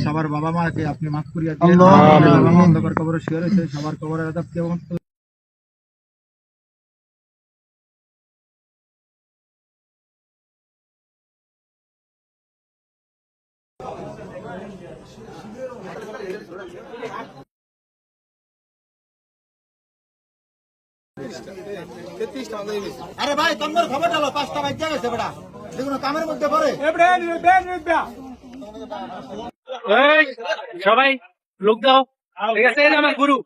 সবার বাবা মাকে আপনি মাফ করিয়া অন্ধকার কবরে শুয়ে রয়েছে, সবার কবরের আযাব কেমন আরে ভাই তোমার খবর ডালো 5টা বাজে গেছে বেটা দেখুন কামের মধ্যে পড়ে সবাই লোক দাও ঠিক আছে আমার গুরু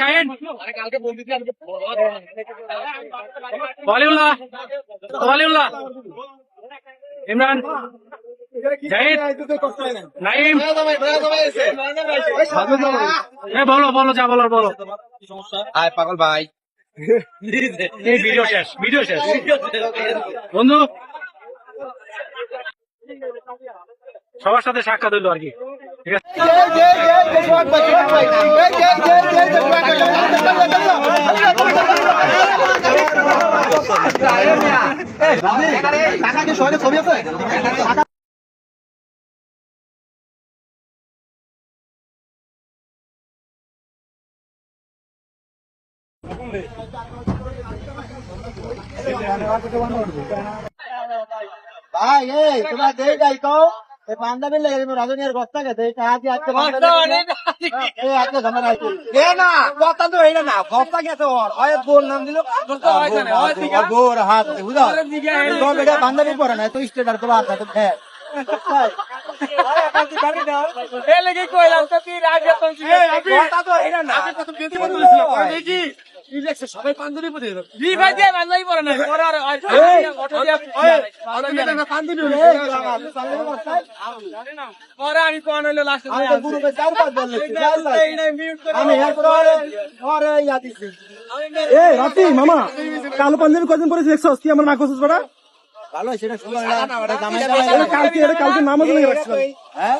শাহিন ওয়ালিউল্লাহ ইমরান জাহিদ নাইম বলো যা বলার বলো পাগল ভাই এই ভিডিও শেষ বন্ধু সবার সাথে সাক্ষাৎ হইলো আর কি ঠিক আছে ছবি আছে ভাই এই তোমরা দেই যাই তো এই পান্ডাবের লাগে রাজনীর গস্তা গেছে এই হাতি আজকে এই আজকে ঝামেলা আছে এ না কথা তো এইটা না গস্তা গেছে ওর হয় বোন নাম দিল গোর হাত বুঝা তো বেটা পান্ডাবি পড়ে না তো স্টেটার তো হাত তো ফের সবাই পাঞ্জাবি পরে আমি কোন হইলো লাস্ট রাতি মামা কালো পাঞ্জাবি কদিন পরে দেখছস কি আমার না করছিস বেটা ভালো সেটা কালকে নামাজ লেগে রাখছিলাম হ্যাঁ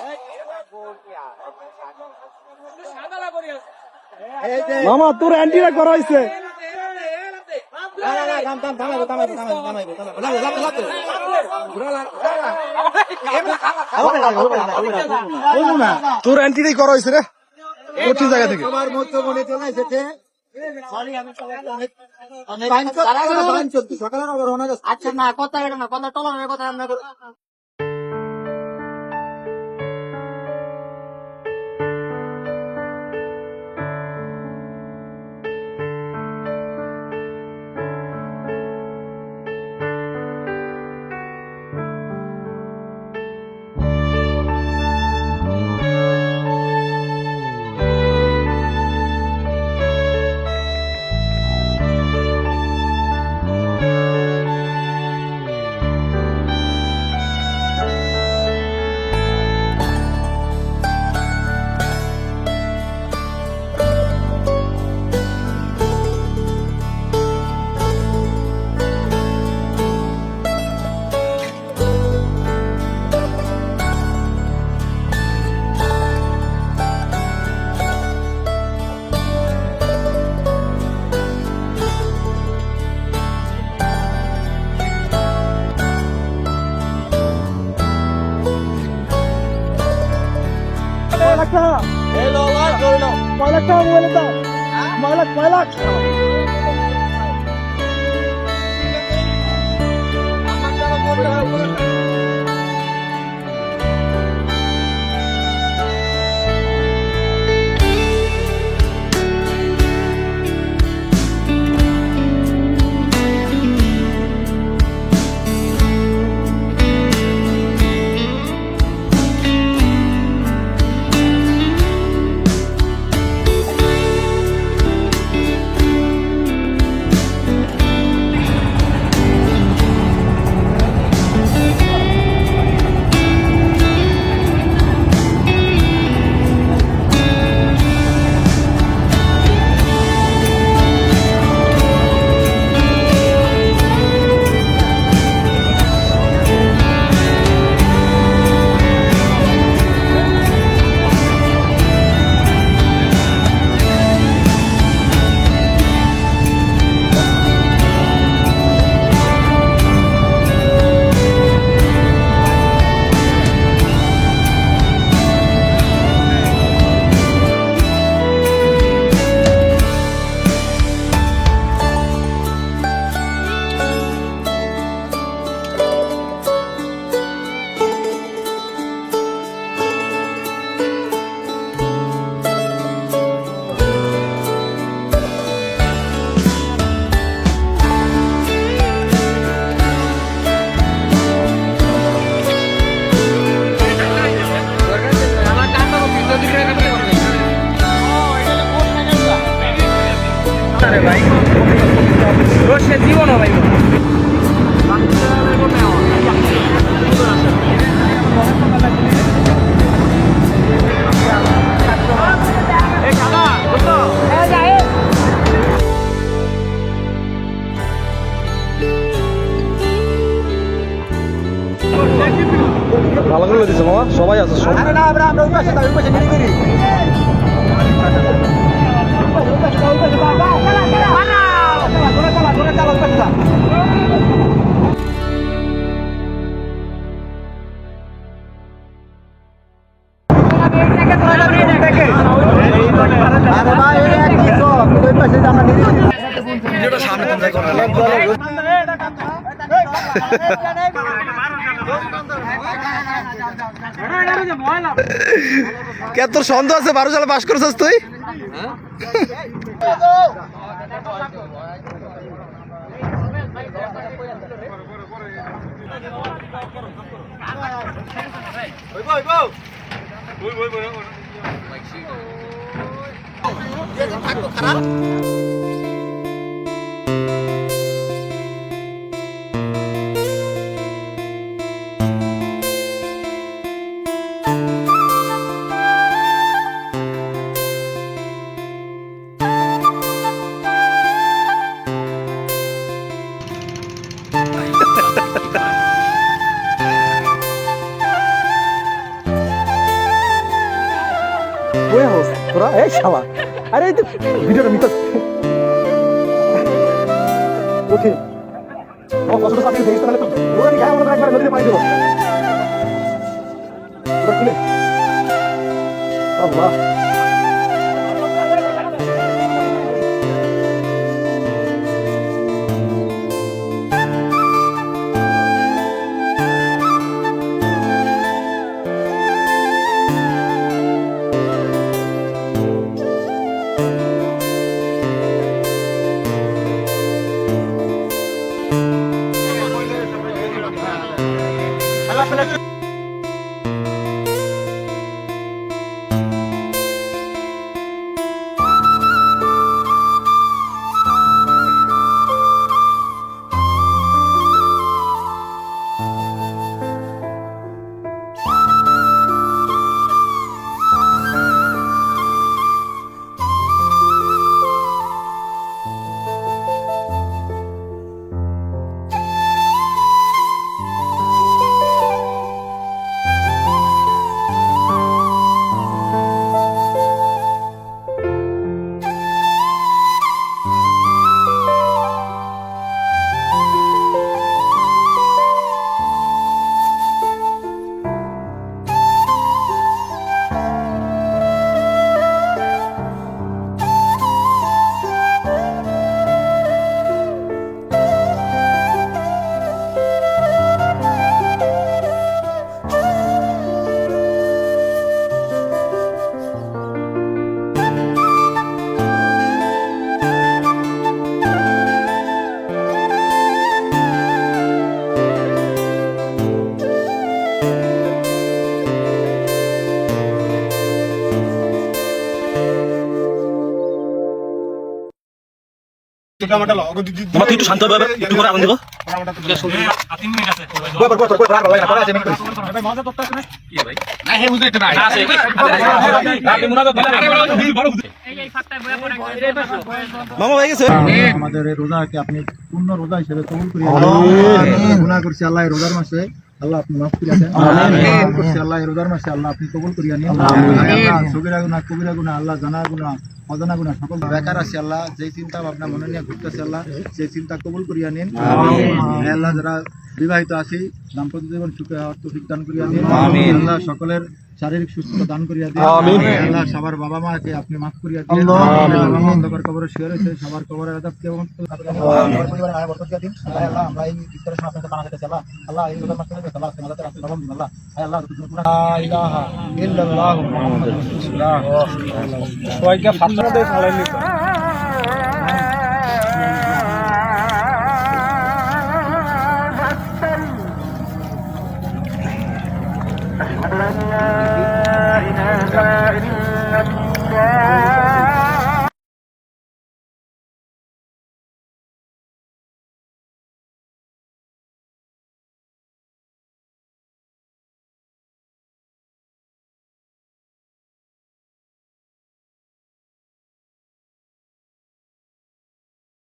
মামা তোর অ্যান্টিরা করা হয়েছে তোর অ্যান্টিরাই করা হয়েছে রে কঠিন জায়গা থেকে তোমার মধ্যে মনে চলে এসেছে আচ্ছা না কথা এটা না কথা টলানোর কথা আমরা Malak. রে ভাই রসে জীবনও ভাই ভালো করে দিছে মামা, সবাই আছে সব। আরে না আমরা ওই পাশে ওই পাশে নিয়ে করি আরে ভাই এটা কি তো ওই পাশে আমরা নিয়ে ভিডিওটা সামনে তুমি দেখো কে তোর সন্দেহ আছে 12 সালে পাস করেছিস তুই? বই হোস তোরা এই শালা আরে এই তো ভিডিওটা মিটাস ওকে ও কষ্ট সাথে দেখিস তাহলে তো ওরা কি গায়ে মনে একবার নদীতে পানি দেবো ওরা কিনে আল্লাহ মামা তুই একটু শান্ত হবে, একটু করে আগুন দেবো। 3 মিনিট আছে মামা হয়ে গেছে। আমাদের এই রোজাকে আপনি পূর্ণ রোজা হিসেবে কবুল করিয়ে গুনাহ করছি আল্লাহ এই রোজার মাসে আল্লাহ আপনি মাফ করে দেন আমিন করছি আল্লাহ এই রোজার মাসে আল্লাহ আপনি কবুল করিয়ে নিন আল্লাহ সগীরা গুনাহ কবিরা গুনাহ আল্লাহ জানা গুনাহ অজানা গুনাহ সকল বেকার আছে আল্লাহ যেই চিন্তা ভাবনা মনে নিয়ে ঘুরতেছে আল্লাহ সেই চিন্তা কবুল করিয়া নিন আমিন আল্লাহ যারা বিবাহিত আছি দাম্পত্য জীবন সুখে হওয়ার তৌফিক দান করিয়া দিন আমিন আল্লাহ সকলের শারীরিক সুস্থতা দান করিয়া দিন আমিন আল্লাহ সবার বাবা মাকে আপনি মাফ করিয়া দিন আমিন অন্ধকার কবরে শুয়ে রয়েছে সবার কবরে আযাব কেমন আমার পরিবারে আয় বরকত দিয়া দিন আল্লাহ আমরা এই ইফতারের সময় আপনাকে বানাতে চাই আল্লাহ এই রোজার মাসে আল্লাহ আমাদের রাস্তা নবম দিন আল্লাহ আল্লাহ লা ইলাহা ইল্লাল্লাহু মুহাম্মাদুর রাসূলুল্লাহ সবাইকে ফাতরা দিয়ে খাওয়াই নিতে